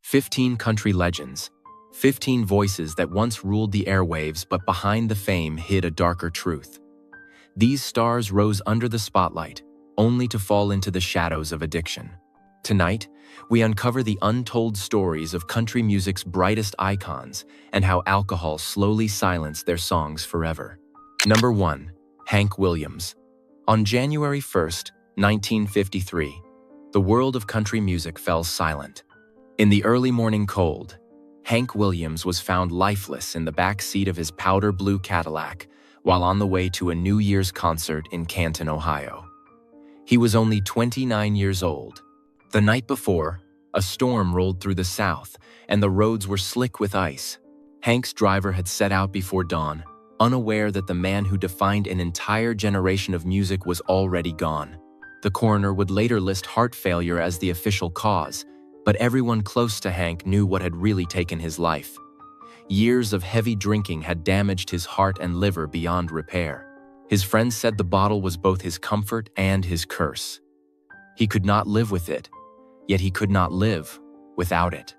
15 country legends, 15 voices that once ruled the airwaves but behind the fame hid a darker truth. These stars rose under the spotlight, only to fall into the shadows of addiction. Tonight, we uncover the untold stories of country music's brightest icons and how alcohol slowly silenced their songs forever. Number 1. Hank Williams. On January 1st, 1953, the world of country music fell silent. In the early morning cold, Hank Williams was found lifeless in the back seat of his powder blue Cadillac while on the way to a New Year's concert in Canton, Ohio. He was only 29 years old. The night before, a storm rolled through the South and the roads were slick with ice. Hank's driver had set out before dawn, unaware that the man who defined an entire generation of music was already gone. The coroner would later list heart failure as the official cause, but everyone close to Hank knew what had really taken his life. Years of heavy drinking had damaged his heart and liver beyond repair. His friends said the bottle was both his comfort and his curse. He could not live with it, yet he could not live without it.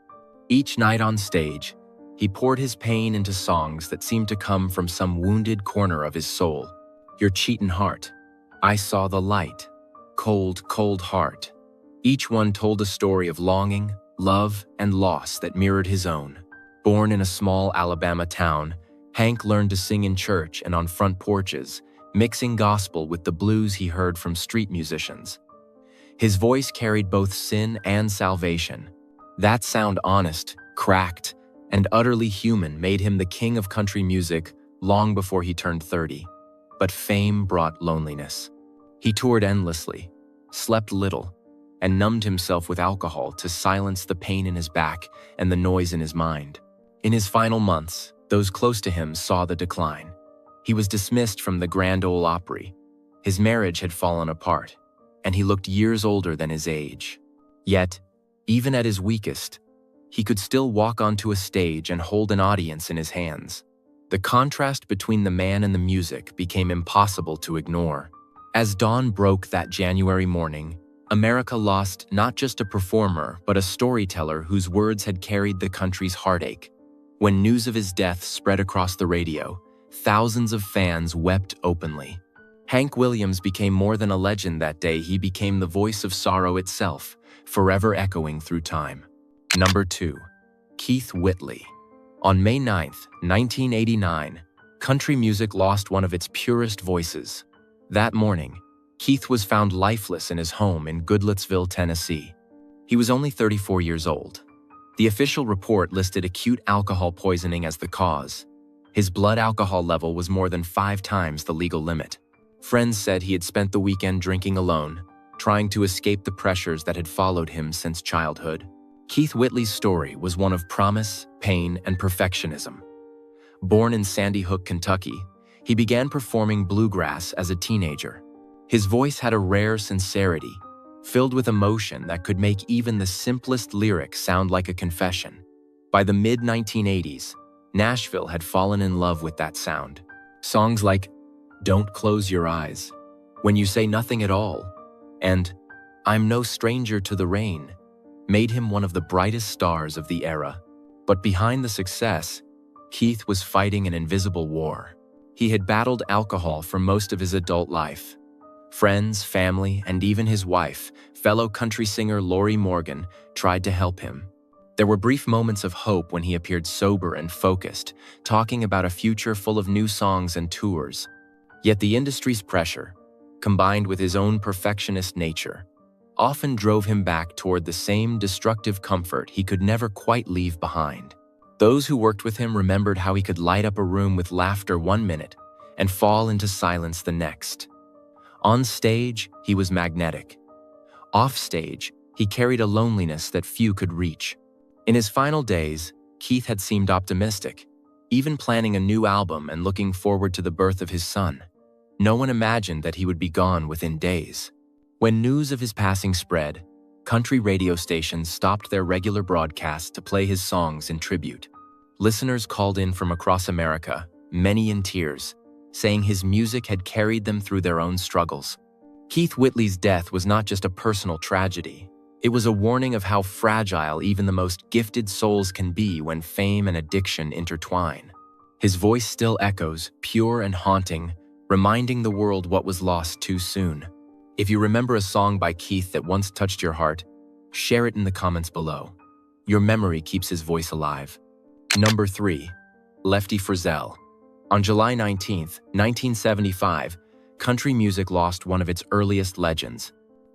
Each night on stage, he poured his pain into songs that seemed to come from some wounded corner of his soul. Your cheatin' heart, I saw the light, cold, cold heart. Each one told a story of longing, love, and loss that mirrored his own. Born in a small Alabama town, Hank learned to sing in church and on front porches, mixing gospel with the blues he heard from street musicians. His voice carried both sin and salvation. That sound honest, cracked, and utterly human made him the king of country music long before he turned 30. But fame brought loneliness. He toured endlessly, slept little, and numbed himself with alcohol to silence the pain in his back and the noise in his mind. In his final months, those close to him saw the decline. He was dismissed from the Grand Ole Opry. His marriage had fallen apart, and he looked years older than his age. Yet, even at his weakest, he could still walk onto a stage and hold an audience in his hands. The contrast between the man and the music became impossible to ignore. As dawn broke that January morning, America lost not just a performer, but a storyteller whose words had carried the country's heartache. When news of his death spread across the radio, thousands of fans wept openly. Hank Williams became more than a legend that day. He became the voice of sorrow itself, forever echoing through time. Number 2. Keith Whitley. On May 9, 1989, country music lost one of its purest voices. That morning, Keith was found lifeless in his home in Goodlettsville, Tennessee. He was only 34 years old. The official report listed acute alcohol poisoning as the cause. His blood alcohol level was more than 5 times the legal limit. Friends said he had spent the weekend drinking alone, trying to escape the pressures that had followed him since childhood. Keith Whitley's story was one of promise, pain, and perfectionism. Born in Sandy Hook, Kentucky, he began performing bluegrass as a teenager. His voice had a rare sincerity, filled with emotion that could make even the simplest lyric sound like a confession. By the mid-1980s, Nashville had fallen in love with that sound. Songs like Don't Close Your Eyes, When You Say Nothing at All, and I'm No Stranger to the Rain made him one of the brightest stars of the era. But behind the success, Keith was fighting an invisible war. He had battled alcohol for most of his adult life. Friends, family, and even his wife, fellow country singer Lori Morgan, tried to help him. There were brief moments of hope when he appeared sober and focused, talking about a future full of new songs and tours. Yet the industry's pressure, combined with his own perfectionist nature, often drove him back toward the same destructive comfort he could never quite leave behind. Those who worked with him remembered how he could light up a room with laughter one minute and fall into silence the next. On stage, he was magnetic. Off stage, he carried a loneliness that few could reach. In his final days, Keith had seemed optimistic, even planning a new album and looking forward to the birth of his son. No one imagined that he would be gone within days. When news of his passing spread, country radio stations stopped their regular broadcasts to play his songs in tribute. Listeners called in from across America, many in tears, saying his music had carried them through their own struggles. Keith Whitley's death was not just a personal tragedy. It was a warning of how fragile even the most gifted souls can be when fame and addiction intertwine. His voice still echoes, pure and haunting, reminding the world what was lost too soon. If you remember a song by Keith that once touched your heart, share it in the comments below. Your memory keeps his voice alive. Number 3. Lefty Frizzell. On July 19, 1975, country music lost one of its earliest legends.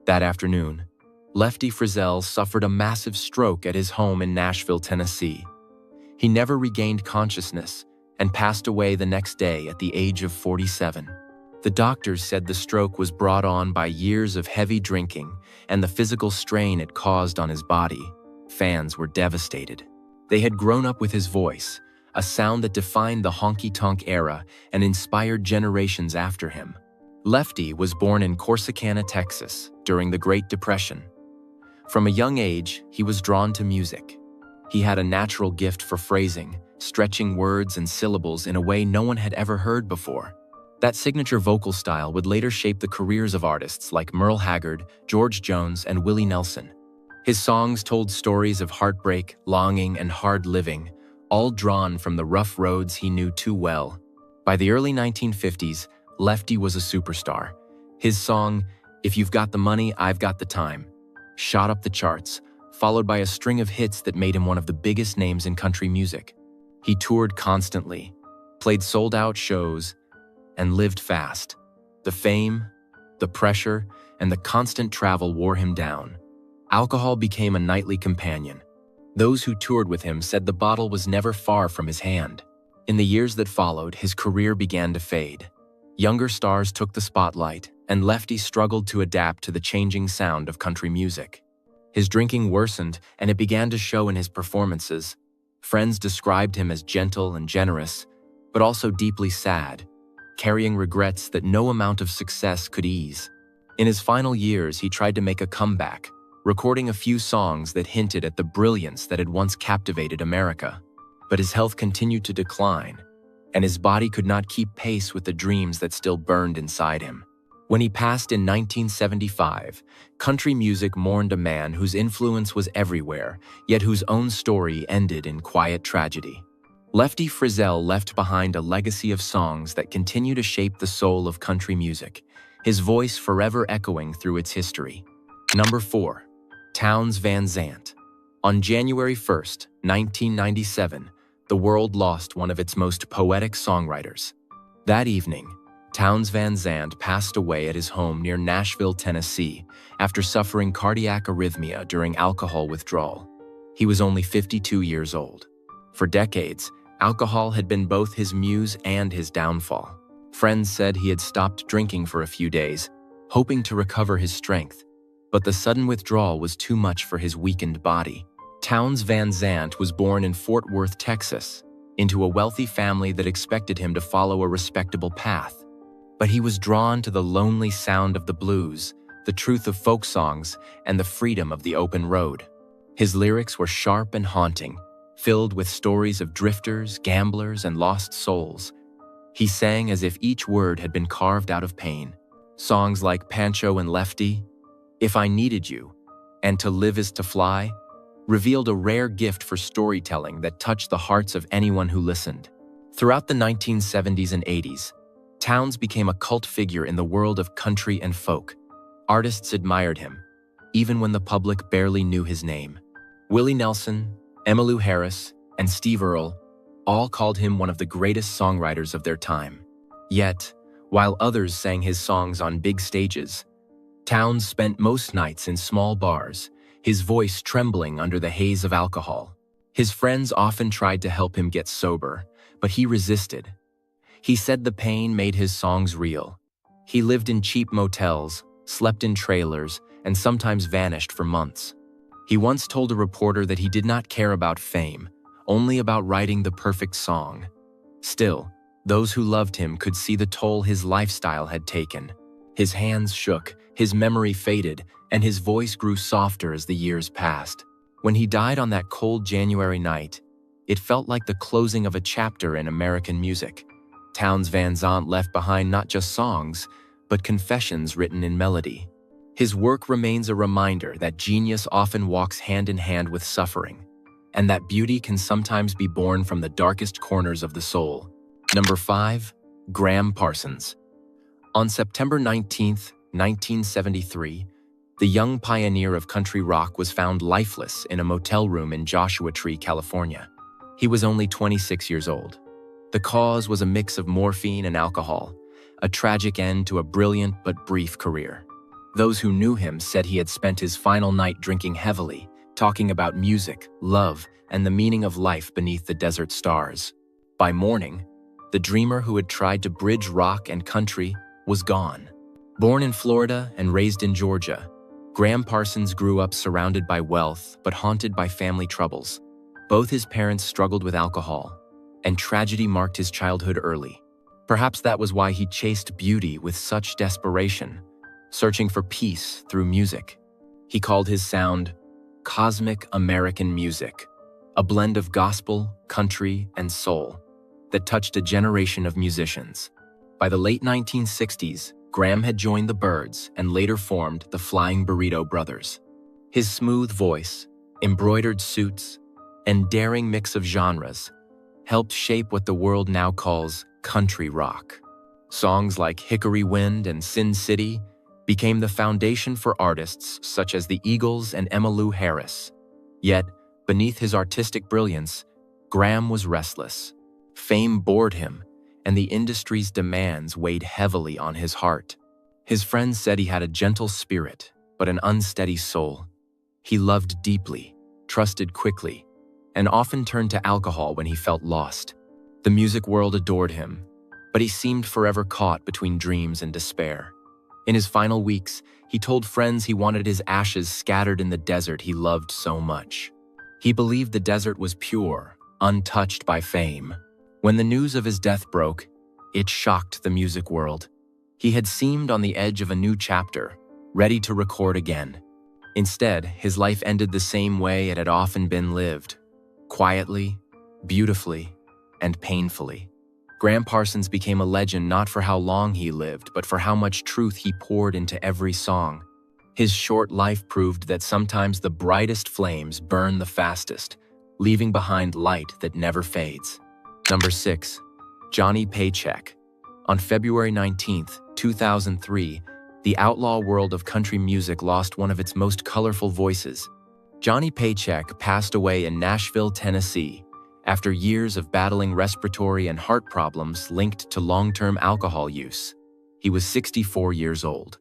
That afternoon, Lefty Frizzell suffered a massive stroke at his home in Nashville, Tennessee. He never regained consciousness and passed away the next day at the age of 47. The doctors said the stroke was brought on by years of heavy drinking and the physical strain it caused on his body. Fans were devastated. They had grown up with his voice, a sound that defined the honky-tonk era and inspired generations after him. Lefty was born in Corsicana, Texas, during the Great Depression. From a young age, he was drawn to music. He had a natural gift for phrasing, stretching words and syllables in a way no one had ever heard before. That signature vocal style would later shape the careers of artists like Merle Haggard, George Jones, and Willie Nelson. His songs told stories of heartbreak, longing, and hard living, all drawn from the rough roads he knew too well. By the early 1950s, Lefty was a superstar. His song, "If You've Got the Money, I've Got the Time," shot up the charts, followed by a string of hits that made him one of the biggest names in country music. He toured constantly, played sold-out shows, and lived fast. The fame, the pressure, and the constant travel wore him down. Alcohol became a nightly companion. Those who toured with him said the bottle was never far from his hand. In the years that followed, his career began to fade. Younger stars took the spotlight, and Lefty struggled to adapt to the changing sound of country music. His drinking worsened, and it began to show in his performances. Friends described him as gentle and generous, but also deeply sad, carrying regrets that no amount of success could ease. In his final years, he tried to make a comeback, recording a few songs that hinted at the brilliance that had once captivated America. But his health continued to decline, and his body could not keep pace with the dreams that still burned inside him. When he passed in 1975, country music mourned a man whose influence was everywhere, yet whose own story ended in quiet tragedy. Lefty Frizzell left behind a legacy of songs that continue to shape the soul of country music, his voice forever echoing through its history. Number 4. Townes Van Zandt. On January 1, 1997, the world lost one of its most poetic songwriters. That evening, Townes Van Zandt passed away at his home near Nashville, Tennessee, after suffering cardiac arrhythmia during alcohol withdrawal. He was only 52 years old. For decades, alcohol had been both his muse and his downfall. Friends said he had stopped drinking for a few days, hoping to recover his strength, but the sudden withdrawal was too much for his weakened body. Townes Van Zandt was born in Fort Worth, Texas, into a wealthy family that expected him to follow a respectable path. But he was drawn to the lonely sound of the blues, the truth of folk songs, and the freedom of the open road. His lyrics were sharp and haunting, filled with stories of drifters, gamblers, and lost souls. He sang as if each word had been carved out of pain. Songs like Pancho and Lefty, "If I Needed You," and "To Live Is to Fly" revealed a rare gift for storytelling that touched the hearts of anyone who listened. Throughout the 1970s and 80s, Townes became a cult figure in the world of country and folk. Artists admired him, even when the public barely knew his name. Willie Nelson, Emmylou Harris, and Steve Earle all called him one of the greatest songwriters of their time. Yet, while others sang his songs on big stages, Townes spent most nights in small bars, his voice trembling under the haze of alcohol. His friends often tried to help him get sober, but he resisted. He said the pain made his songs real. He lived in cheap motels, slept in trailers, and sometimes vanished for months. He once told a reporter that he did not care about fame, only about writing the perfect song. Still, those who loved him could see the toll his lifestyle had taken. His hands shook, his memory faded, and his voice grew softer as the years passed. When he died on that cold January night, it felt like the closing of a chapter in American music. Townes Van Zandt left behind not just songs, but confessions written in melody. His work remains a reminder that genius often walks hand in hand with suffering, and that beauty can sometimes be born from the darkest corners of the soul. Number 5. Graham Parsons. On September 19, 1973, the young pioneer of country rock was found lifeless in a motel room in Joshua Tree, California. He was only 26 years old. The cause was a mix of morphine and alcohol, a tragic end to a brilliant but brief career. Those who knew him said he had spent his final night drinking heavily, talking about music, love, and the meaning of life beneath the desert stars. By morning, the dreamer who had tried to bridge rock and country was gone. Born in Florida and raised in Georgia, Graham Parsons grew up surrounded by wealth but haunted by family troubles. Both his parents struggled with alcohol, and tragedy marked his childhood early. Perhaps that was why he chased beauty with such desperation, searching for peace through music. He called his sound cosmic American music, a blend of gospel, country, and soul that touched a generation of musicians. By the late 1960s, Graham had joined the Byrds and later formed the Flying Burrito Brothers. His smooth voice, embroidered suits, and daring mix of genres helped shape what the world now calls country rock. Songs like Hickory Wind and Sin City became the foundation for artists such as the Eagles and Emmylou Harris. Yet, beneath his artistic brilliance, Graham was restless. Fame bored him, and the industry's demands weighed heavily on his heart. His friends said he had a gentle spirit, but an unsteady soul. He loved deeply, trusted quickly, and often turned to alcohol when he felt lost. The music world adored him, but he seemed forever caught between dreams and despair. In his final weeks, he told friends he wanted his ashes scattered in the desert he loved so much. He believed the desert was pure, untouched by fame. When the news of his death broke, it shocked the music world. He had seemed on the edge of a new chapter, ready to record again. Instead, his life ended the same way it had often been lived, quietly, beautifully, and painfully. Graham Parsons became a legend not for how long he lived, but for how much truth he poured into every song. His short life proved that sometimes the brightest flames burn the fastest, leaving behind light that never fades. Number 6. Johnny Paycheck. On February 19, 2003, the outlaw world of country music lost one of its most colorful voices. Johnny Paycheck passed away in Nashville, Tennessee, after years of battling respiratory and heart problems linked to long-term alcohol use. He was 64 years old.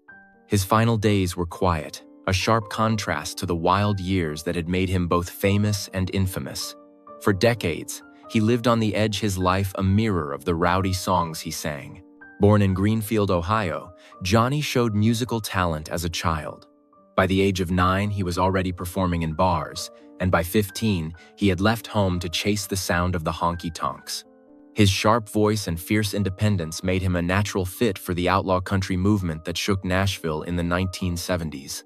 His final days were quiet, a sharp contrast to the wild years that had made him both famous and infamous. For decades, he lived on the edge, his life a mirror of the rowdy songs he sang. Born in Greenfield, Ohio, Johnny showed musical talent as a child. By the age of 9, he was already performing in bars, and by 15, he had left home to chase the sound of the honky-tonks. His sharp voice and fierce independence made him a natural fit for the outlaw country movement that shook Nashville in the 1970s.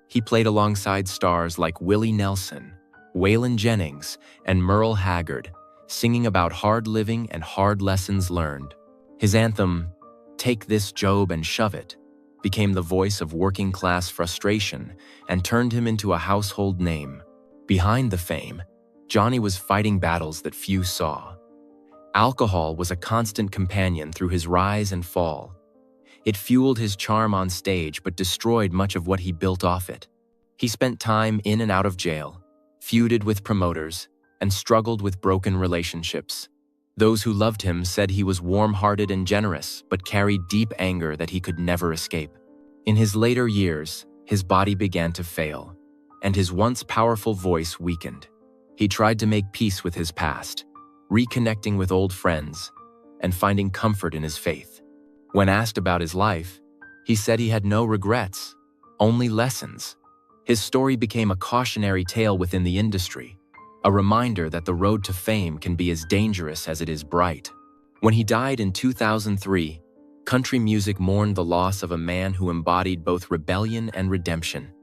He played alongside stars like Willie Nelson, Waylon Jennings, and Merle Haggard, singing about hard living and hard lessons learned. His anthem, "Take This Job and Shove It," became the voice of working-class frustration and turned him into a household name. Behind the fame, Johnny was fighting battles that few saw. Alcohol was a constant companion through his rise and fall. It fueled his charm on stage but destroyed much of what he built off it. He spent time in and out of jail, feuded with promoters, and struggled with broken relationships. Those who loved him said he was warm-hearted and generous, but carried deep anger that he could never escape. In his later years, his body began to fail, and his once powerful voice weakened. He tried to make peace with his past, reconnecting with old friends, and finding comfort in his faith. When asked about his life, he said he had no regrets, only lessons. His story became a cautionary tale within the industry, a reminder that the road to fame can be as dangerous as it is bright. When he died in 2003, country music mourned the loss of a man who embodied both rebellion and redemption.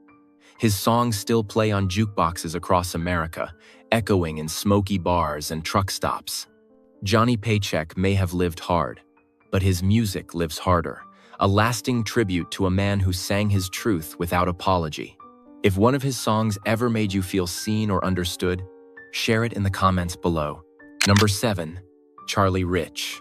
His songs still play on jukeboxes across America, echoing in smoky bars and truck stops. Johnny Paycheck may have lived hard, but his music lives harder, a lasting tribute to a man who sang his truth without apology. If one of his songs ever made you feel seen or understood, share it in the comments below. Number 7. Charlie Rich.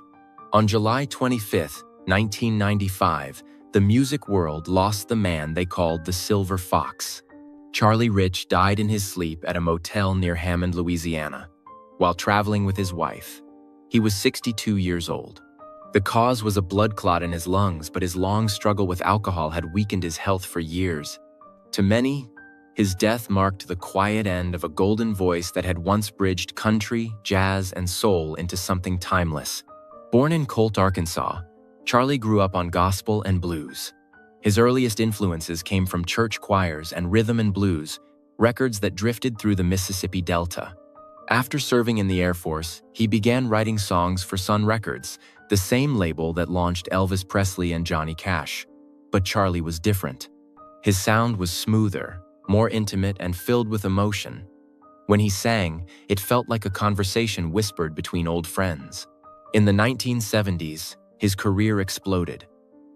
On July 25, 1995, the music world lost the man they called the Silver Fox. Charlie Rich died in his sleep at a motel near Hammond, Louisiana, while traveling with his wife. He was 62 years old. The cause was a blood clot in his lungs, but his long struggle with alcohol had weakened his health for years. To many, his death marked the quiet end of a golden voice that had once bridged country, jazz, and soul into something timeless. Born in Colt, Arkansas, Charlie grew up on gospel and blues. His earliest influences came from church choirs and rhythm and blues, records that drifted through the Mississippi Delta. After serving in the Air Force, he began writing songs for Sun Records, the same label that launched Elvis Presley and Johnny Cash. But Charlie was different. His sound was smoother, more intimate, and filled with emotion. When he sang, it felt like a conversation whispered between old friends. In the 1970s, his career exploded.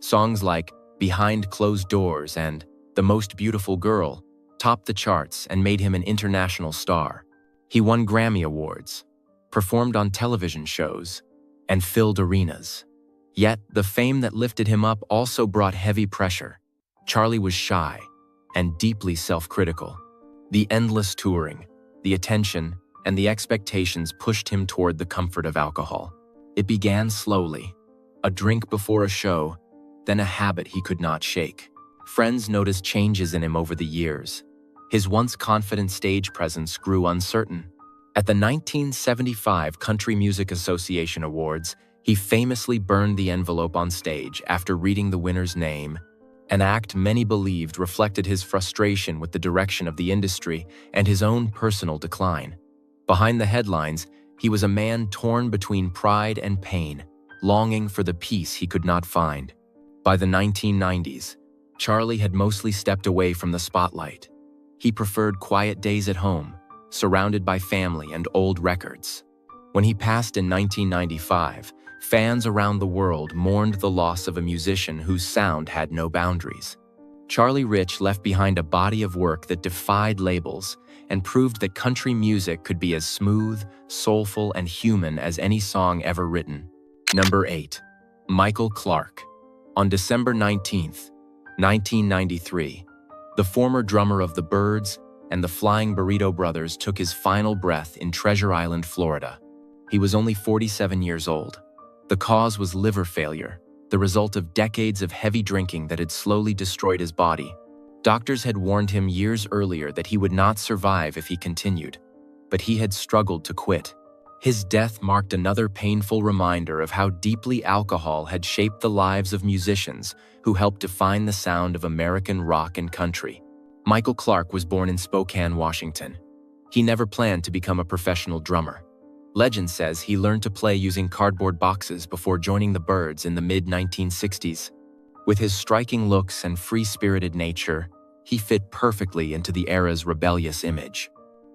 Songs like Behind Closed Doors and The Most Beautiful Girl topped the charts and made him an international star. He won Grammy Awards, performed on television shows, and filled arenas. Yet, the fame that lifted him up also brought heavy pressure. Charlie was shy and deeply self-critical. The endless touring, the attention, and the expectations pushed him toward the comfort of alcohol. It began slowly, a drink before a show, then a habit he could not shake. Friends noticed changes in him over the years. His once confident stage presence grew uncertain. At the 1975 Country Music Association Awards, he famously burned the envelope on stage after reading the winner's name, an act many believed reflected his frustration with the direction of the industry and his own personal decline. Behind the headlines, he was a man torn between pride and pain, longing for the peace he could not find. By the 1990s, Charlie had mostly stepped away from the spotlight. He preferred quiet days at home, surrounded by family and old records. When he passed in 1995, fans around the world mourned the loss of a musician whose sound had no boundaries. Charlie Rich left behind a body of work that defied labels and proved that country music could be as smooth, soulful, and human as any song ever written. Number 8. Michael Clarke. On December 19, 1993, the former drummer of the Byrds and the Flying Burrito Brothers took his final breath in Treasure Island, Florida. He was only 47 years old. The cause was liver failure, the result of decades of heavy drinking that had slowly destroyed his body. Doctors had warned him years earlier that he would not survive if he continued, but he had struggled to quit. His death marked another painful reminder of how deeply alcohol had shaped the lives of musicians who helped define the sound of American rock and country. Michael Clarke was born in Spokane, Washington. He never planned to become a professional drummer. Legend says he learned to play using cardboard boxes before joining the Byrds in the mid-1960s. With his striking looks and free-spirited nature, he fit perfectly into the era's rebellious image.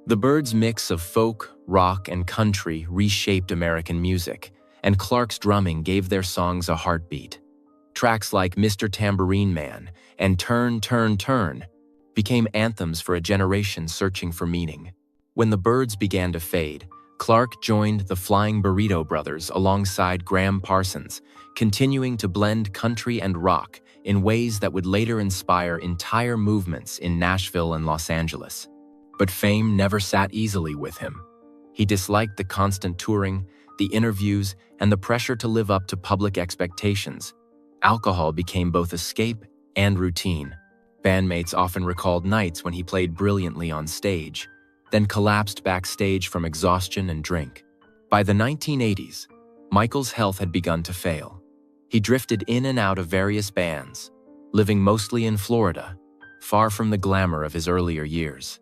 The Byrds' mix of folk, rock, and country reshaped American music, and Clarke's drumming gave their songs a heartbeat. Tracks like Mr. Tambourine Man and Turn, Turn, Turn became anthems for a generation searching for meaning. When the Byrds began to fade, Clarke joined the Flying Burrito Brothers alongside Graham Parsons, continuing to blend country and rock in ways that would later inspire entire movements in Nashville and Los Angeles. But fame never sat easily with him. He disliked the constant touring, the interviews, and the pressure to live up to public expectations. Alcohol became both escape and routine. Bandmates often recalled nights when he played brilliantly on stage, then collapsed backstage from exhaustion and drink. By the 1980s, Michael's health had begun to fail. He drifted in and out of various bands, living mostly in Florida, far from the glamour of his earlier years.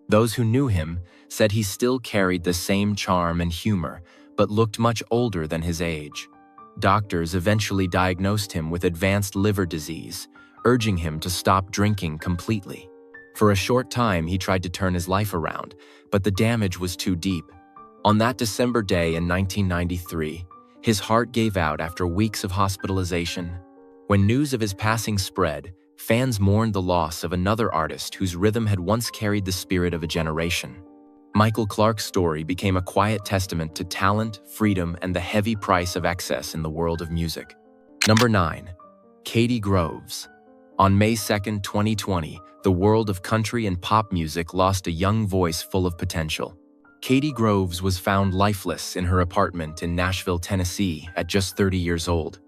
Those who knew him said he still carried the same charm and humor, but looked much older than his age. Doctors eventually diagnosed him with advanced liver disease, urging him to stop drinking completely. For a short time, he tried to turn his life around, but the damage was too deep. On that December day in 1993, his heart gave out after weeks of hospitalization. When news of his passing spread, fans mourned the loss of another artist whose rhythm had once carried the spirit of a generation. Michael Clark's story became a quiet testament to talent, freedom, and the heavy price of excess in the world of music. Number 9. Katie Groves. On May 2, 2020, the world of country and pop music lost a young voice full of potential. Katie Groves was found lifeless in her apartment in Nashville, Tennessee, at just 30 years old.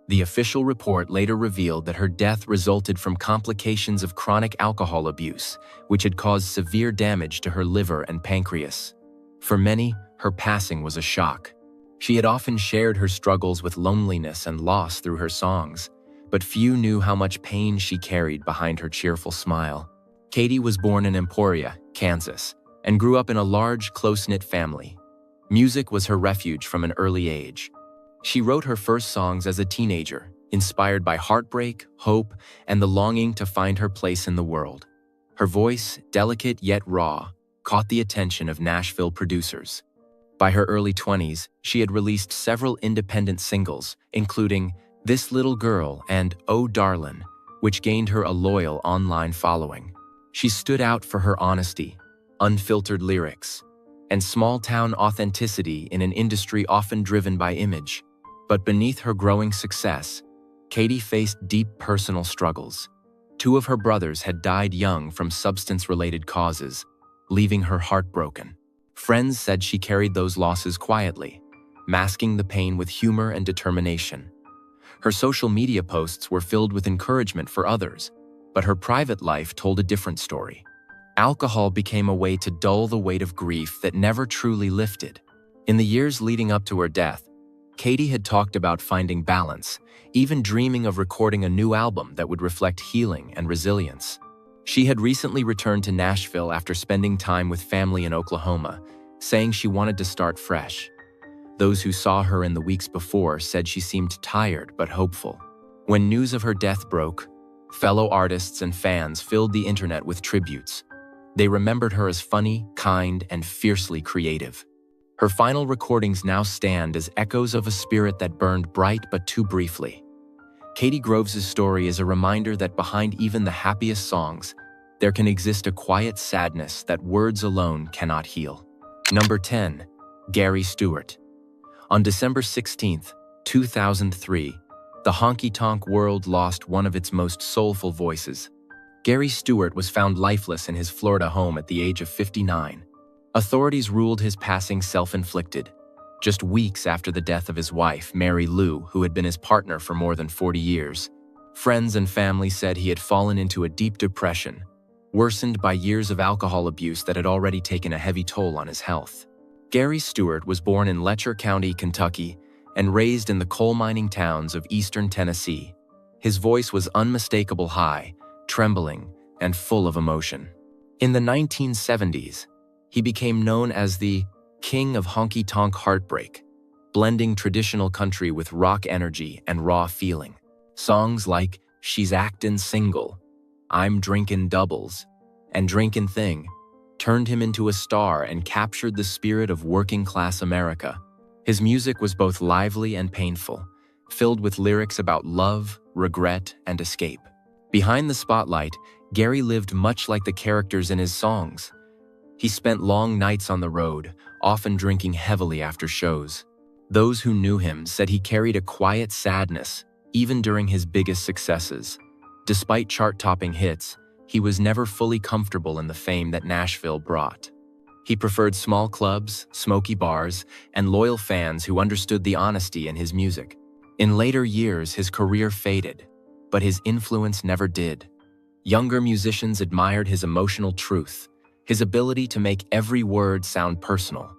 The official report later revealed that her death resulted from complications of chronic alcohol abuse, which had caused severe damage to her liver and pancreas. For many, her passing was a shock. She had often shared her struggles with loneliness and loss through her songs, but few knew how much pain she carried behind her cheerful smile. Katie was born in Emporia, Kansas, and grew up in a large, close-knit family. Music was her refuge from an early age. She wrote her first songs as a teenager, inspired by heartbreak, hope, and the longing to find her place in the world. Her voice, delicate yet raw, caught the attention of Nashville producers. By her early 20s, she had released several independent singles, including This Little Girl and Oh Darlin', which gained her a loyal online following. She stood out for her honesty, unfiltered lyrics, and small-town authenticity in an industry often driven by image. But beneath her growing success, Katie faced deep personal struggles. 2 of her brothers had died young from substance-related causes, leaving her heartbroken. Friends said she carried those losses quietly, masking the pain with humor and determination. Her social media posts were filled with encouragement for others, but her private life told a different story. Alcohol became a way to dull the weight of grief that never truly lifted. In the years leading up to her death, Katie had talked about finding balance, even dreaming of recording a new album that would reflect healing and resilience. She had recently returned to Nashville after spending time with family in Oklahoma, saying she wanted to start fresh. Those who saw her in the weeks before said she seemed tired but hopeful. When news of her death broke, fellow artists and fans filled the internet with tributes. They remembered her as funny, kind, and fiercely creative. Her final recordings now stand as echoes of a spirit that burned bright but too briefly. Katie Groves' story is a reminder that behind even the happiest songs, there can exist a quiet sadness that words alone cannot heal. Number 10. Gary Stewart. On December 16, 2003, the honky-tonk world lost one of its most soulful voices. Gary Stewart was found lifeless in his Florida home at the age of 59. Authorities ruled his passing self-inflicted, just weeks after the death of his wife, Mary Lou, who had been his partner for more than 40 years. Friends and family said he had fallen into a deep depression, worsened by years of alcohol abuse that had already taken a heavy toll on his health. Gary Stewart was born in Letcher County, Kentucky, and raised in the coal mining towns of eastern Tennessee. His voice was unmistakable high, trembling, and full of emotion. In the 1970s, he became known as the King of Honky-Tonk Heartbreak, blending traditional country with rock energy and raw feeling. Songs like She's Actin' Single, I'm Drinkin' Doubles, and Drinkin' Thing turned him into a star and captured the spirit of working-class America. His music was both lively and painful, filled with lyrics about love, regret, and escape. Behind the spotlight, Gary lived much like the characters in his songs. He spent long nights on the road, often drinking heavily after shows. Those who knew him said he carried a quiet sadness, even during his biggest successes. Despite chart-topping hits, he was never fully comfortable in the fame that Nashville brought. He preferred small clubs, smoky bars, and loyal fans who understood the honesty in his music. In later years, his career faded, but his influence never did. Younger musicians admired his emotional truth, his ability to make every word sound personal.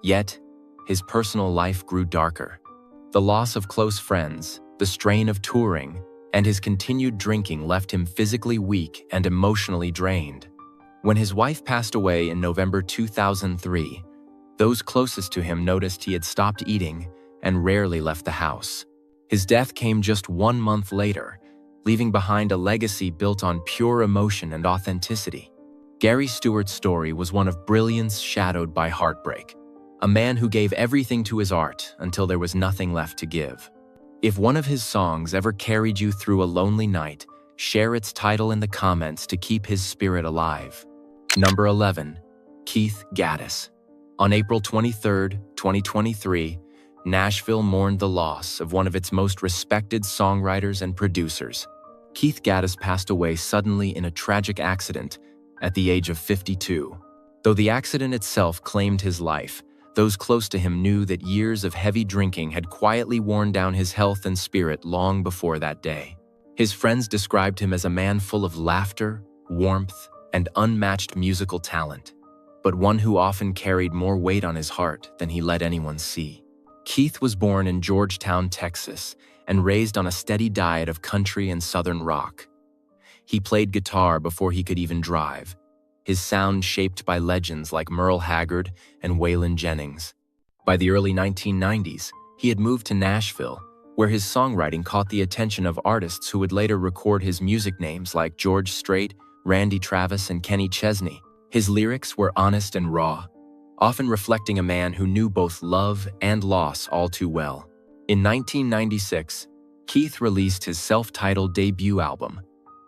Yet, his personal life grew darker. The loss of close friends, the strain of touring, and his continued drinking left him physically weak and emotionally drained. When his wife passed away in November 2003, those closest to him noticed he had stopped eating and rarely left the house. His death came just 1 month later, leaving behind a legacy built on pure emotion and authenticity. Gary Stewart's story was one of brilliance shadowed by heartbreak, a man who gave everything to his art until there was nothing left to give. If one of his songs ever carried you through a lonely night, share its title in the comments to keep his spirit alive. Number 11. Keith Gaddis. On April 23, 2023, Nashville mourned the loss of one of its most respected songwriters and producers. Keith Gaddis passed away suddenly in a tragic accident at the age of 52. Though the accident itself claimed his life, those close to him knew that years of heavy drinking had quietly worn down his health and spirit long before that day. His friends described him as a man full of laughter, warmth, and unmatched musical talent, but one who often carried more weight on his heart than he let anyone see. Keith was born in Georgetown, Texas, and raised on a steady diet of country and southern rock. He played guitar before he could even drive, his sound shaped by legends like Merle Haggard and Waylon Jennings. By the early 1990s, he had moved to Nashville, where his songwriting caught the attention of artists who would later record his music names like George Strait, Randy Travis, and Kenny Chesney. His lyrics were honest and raw, often reflecting a man who knew both love and loss all too well. In 1996, Keith released his self-titled debut album,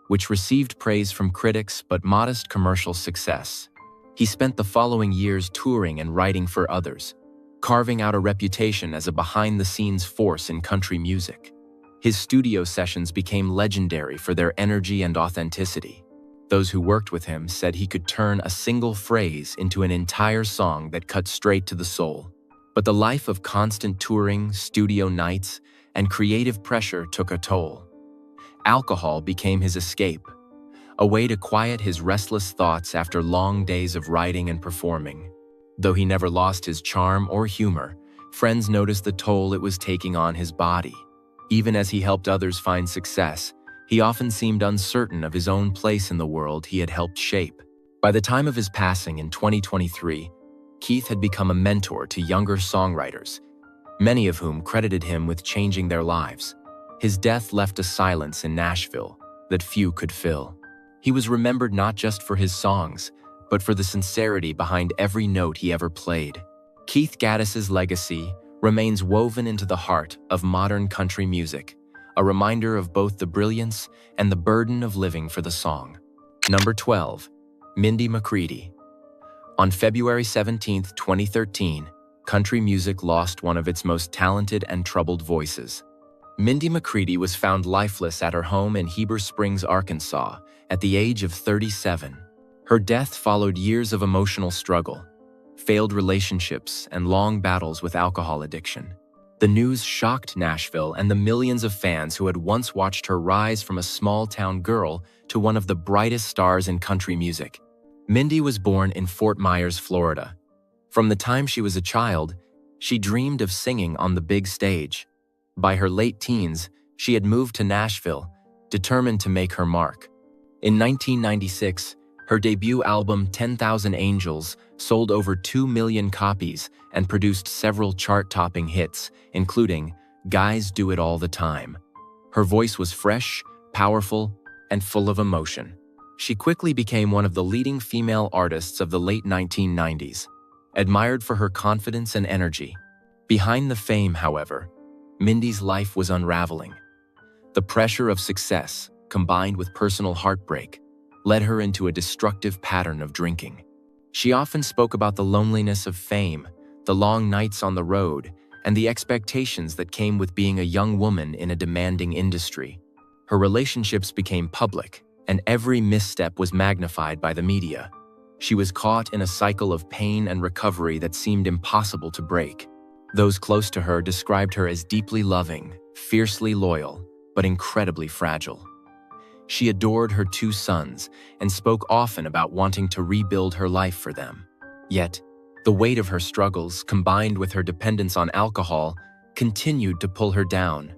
which received praise from critics but modest commercial success. He spent the following years touring and writing for others, carving out a reputation as a behind-the-scenes force in country music. His studio sessions became legendary for their energy and authenticity. Those who worked with him said he could turn a single phrase into an entire song that cut straight to the soul. But the life of constant touring, studio nights, and creative pressure took a toll. Alcohol became his escape, a way to quiet his restless thoughts after long days of writing and performing. Though he never lost his charm or humor, friends noticed the toll it was taking on his body. Even as he helped others find success, he often seemed uncertain of his own place in the world he had helped shape. By the time of his passing in 2023, Keith had become a mentor to younger songwriters, many of whom credited him with changing their lives. His death left a silence in Nashville that few could fill. He was remembered not just for his songs, but for the sincerity behind every note he ever played. Keith Gaddis's legacy remains woven into the heart of modern country music, a reminder of both the brilliance and the burden of living for the song. Number 12. Mindy McCready. On February 17, 2013, country music lost one of its most talented and troubled voices. Mindy McCready was found lifeless at her home in Heber Springs, Arkansas, at the age of 37. Her death followed years of emotional struggle, failed relationships, and long battles with alcohol addiction. The news shocked Nashville and the millions of fans who had once watched her rise from a small-town girl to one of the brightest stars in country music. Mindy was born in Fort Myers, Florida. From the time she was a child, she dreamed of singing on the big stage. By her late teens, she had moved to Nashville, determined to make her mark. In 1996, her debut album 10,000 Angels sold over 2 million copies and produced several chart-topping hits, including Guys Do It All the Time. Her voice was fresh, powerful, and full of emotion. She quickly became one of the leading female artists of the late 1990s, admired for her confidence and energy. Behind the fame, however, Mindy's life was unraveling. The pressure of success, combined with personal heartbreak, led her into a destructive pattern of drinking. She often spoke about the loneliness of fame, the long nights on the road, and the expectations that came with being a young woman in a demanding industry. Her relationships became public, and every misstep was magnified by the media. She was caught in a cycle of pain and recovery that seemed impossible to break. Those close to her described her as deeply loving, fiercely loyal, but incredibly fragile. She adored her 2 sons and spoke often about wanting to rebuild her life for them. Yet, the weight of her struggles, combined with her dependence on alcohol, continued to pull her down.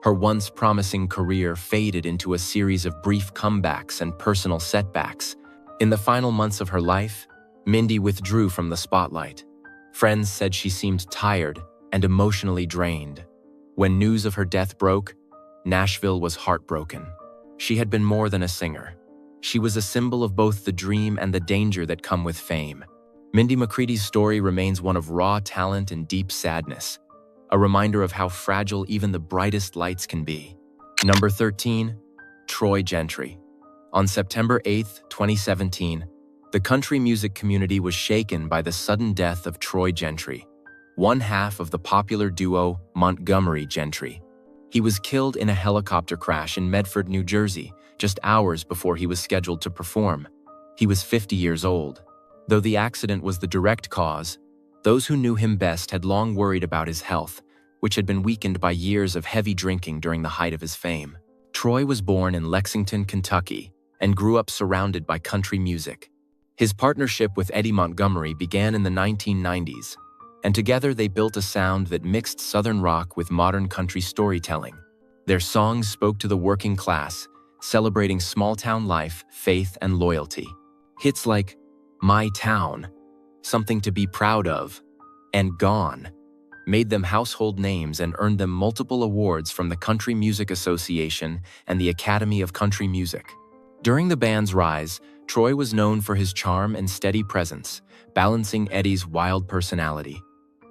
Her once promising career faded into a series of brief comebacks and personal setbacks. In the final months of her life, Mindy withdrew from the spotlight. Friends said she seemed tired and emotionally drained. When news of her death broke, Nashville was heartbroken. She had been more than a singer. She was a symbol of both the dream and the danger that come with fame. Mindy McCready's story remains one of raw talent and deep sadness, a reminder of how fragile even the brightest lights can be. Number 13, Troy Gentry. On September 8, 2017, the country music community was shaken by the sudden death of Troy Gentry, one half of the popular duo Montgomery Gentry. He was killed in a helicopter crash in Medford, New Jersey, just hours before he was scheduled to perform. He was 50 years old. Though the accident was the direct cause, those who knew him best had long worried about his health, which had been weakened by years of heavy drinking during the height of his fame. Troy was born in Lexington, Kentucky, and grew up surrounded by country music. His partnership with Eddie Montgomery began in the 1990s, and together they built a sound that mixed Southern rock with modern country storytelling. Their songs spoke to the working class, celebrating small-town life, faith, and loyalty. Hits like My Town, Something to Be Proud Of, and Gone made them household names and earned them multiple awards from the Country Music Association and the Academy of Country Music. During the band's rise, Troy was known for his charm and steady presence, balancing Eddie's wild personality.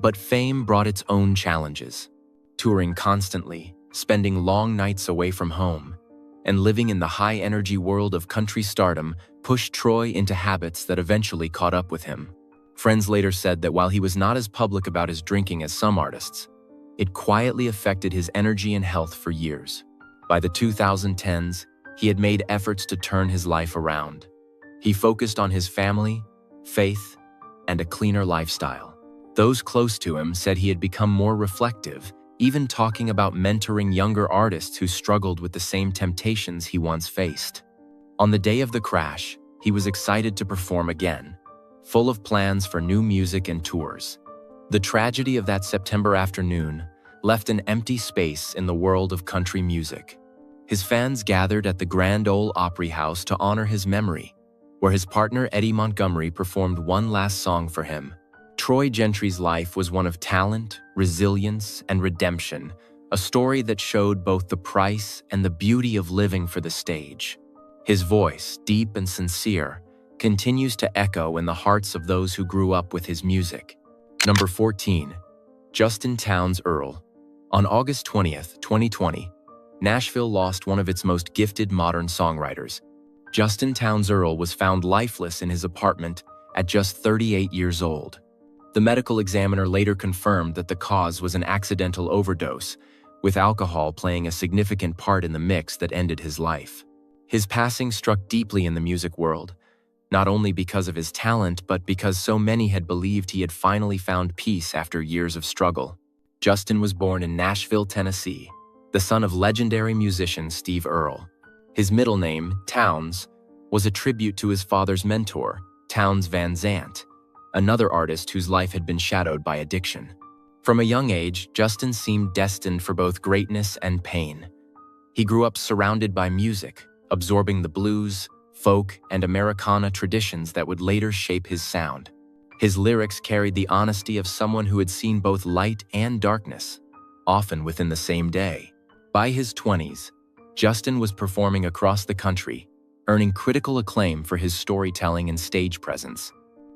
But fame brought its own challenges. Touring constantly, spending long nights away from home, and living in the high-energy world of country stardom pushed Troy into habits that eventually caught up with him. Friends later said that while he was not as public about his drinking as some artists, it quietly affected his energy and health for years. By the 2010s, he had made efforts to turn his life around. He focused on his family, faith, and a cleaner lifestyle. Those close to him said he had become more reflective, even talking about mentoring younger artists who struggled with the same temptations he once faced. On the day of the crash, he was excited to perform again, full of plans for new music and tours. The tragedy of that September afternoon left an empty space in the world of country music. His fans gathered at the Grand Ole Opry House to honor his memory, where his partner Eddie Montgomery performed one last song for him. Troy Gentry's life was one of talent, resilience, and redemption, a story that showed both the price and the beauty of living for the stage. His voice, deep and sincere, continues to echo in the hearts of those who grew up with his music. Number 14, Justin Townes Earle. On August 20th, 2020, Nashville lost one of its most gifted modern songwriters. Justin Townes Earle was found lifeless in his apartment at just 38 years old. The medical examiner later confirmed that the cause was an accidental overdose, with alcohol playing a significant part in the mix that ended his life. His passing struck deeply in the music world, not only because of his talent, but because so many had believed he had finally found peace after years of struggle. Justin was born in Nashville, Tennessee, the son of legendary musician Steve Earle. His middle name, Townes, was a tribute to his father's mentor, Townes Van Zandt, another artist whose life had been shadowed by addiction. From a young age, Justin seemed destined for both greatness and pain. He grew up surrounded by music, absorbing the blues, folk, and Americana traditions that would later shape his sound. His lyrics carried the honesty of someone who had seen both light and darkness, often within the same day. By his 20s, Justin was performing across the country, earning critical acclaim for his storytelling and stage presence.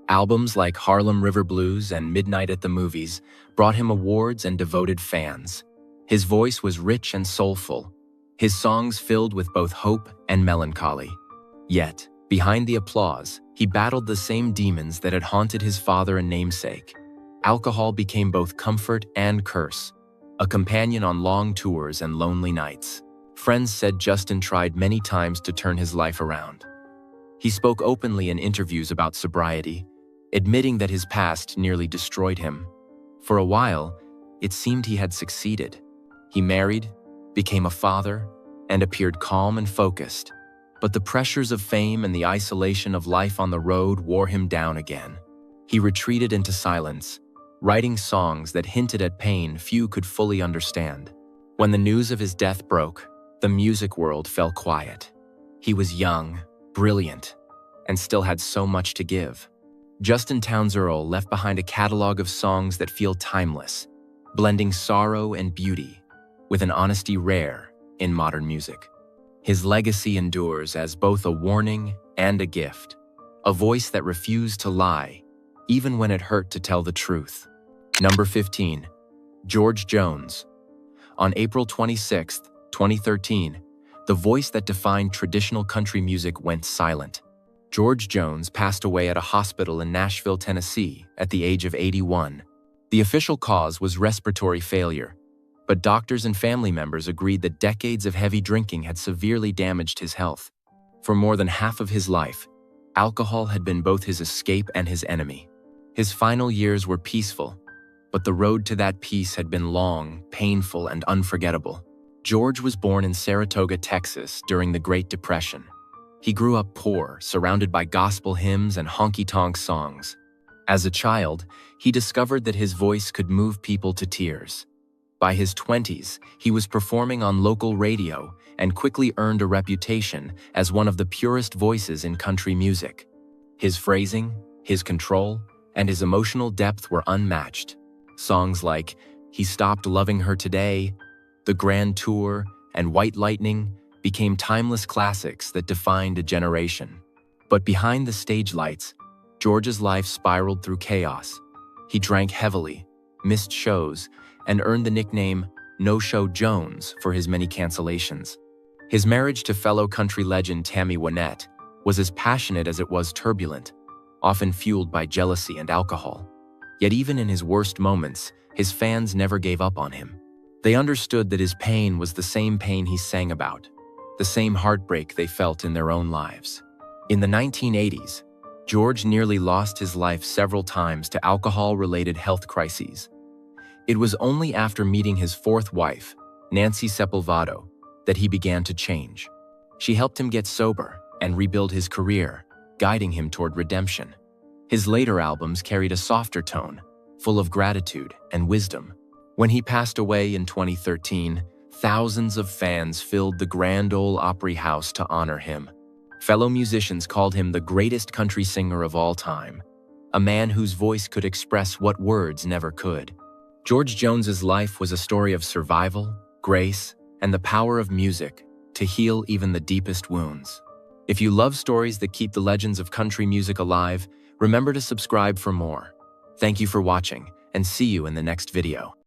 Albums like Harlem River Blues and Midnight at the Movies brought him awards and devoted fans. His voice was rich and soulful, his songs filled with both hope and melancholy. Yet, behind the applause, he battled the same demons that had haunted his father and namesake. Alcohol became both comfort and curse, a companion on long tours and lonely nights. Friends said Justin tried many times to turn his life around. He spoke openly in interviews about sobriety, admitting that his past nearly destroyed him. For a while, it seemed he had succeeded. He married, became a father, and appeared calm and focused. But the pressures of fame and the isolation of life on the road wore him down again. He retreated into silence, writing songs that hinted at pain few could fully understand. When the news of his death broke, the music world fell quiet. He was young, brilliant, and still had so much to give. Justin Townes Earle left behind a catalog of songs that feel timeless, blending sorrow and beauty with an honesty rare in modern music. His legacy endures as both a warning and a gift, a voice that refused to lie, even when it hurt to tell the truth. Number 15, George Jones. On April 26, 2013, the voice that defined traditional country music went silent. George Jones passed away at a hospital in Nashville, Tennessee, at the age of 81. The official cause was respiratory failure, but doctors and family members agreed that decades of heavy drinking had severely damaged his health. For more than half of his life, alcohol had been both his escape and his enemy. His final years were peaceful, but the road to that peace had been long, painful, and unforgettable. George was born in Saratoga, Texas, during the Great Depression. He grew up poor, surrounded by gospel hymns and honky-tonk songs. As a child, he discovered that his voice could move people to tears. By his 20s, he was performing on local radio and quickly earned a reputation as one of the purest voices in country music. His phrasing, his control, and his emotional depth were unmatched. Songs like "He Stopped Loving Her Today," "The Grand Tour," and "White Lightning" became timeless classics that defined a generation. But behind the stage lights, George's life spiraled through chaos. He drank heavily, missed shows, and earned the nickname No-Show Jones for his many cancellations. His marriage to fellow country legend Tammy Wynette was as passionate as it was turbulent, often fueled by jealousy and alcohol. Yet even in his worst moments, his fans never gave up on him. They understood that his pain was the same pain he sang about, the same heartbreak they felt in their own lives. In the 1980s, George nearly lost his life several times to alcohol-related health crises. It was only after meeting his fourth wife, Nancy Sepulvado, that he began to change. She helped him get sober and rebuild his career, guiding him toward redemption. His later albums carried a softer tone, full of gratitude and wisdom. When he passed away in 2013, thousands of fans filled the Grand Ole Opry House to honor him. Fellow musicians called him the greatest country singer of all time, a man whose voice could express what words never could. George Jones's life was a story of survival, grace, and the power of music to heal even the deepest wounds. If you love stories that keep the legends of country music alive, remember to subscribe for more. Thank you for watching, and see you in the next video.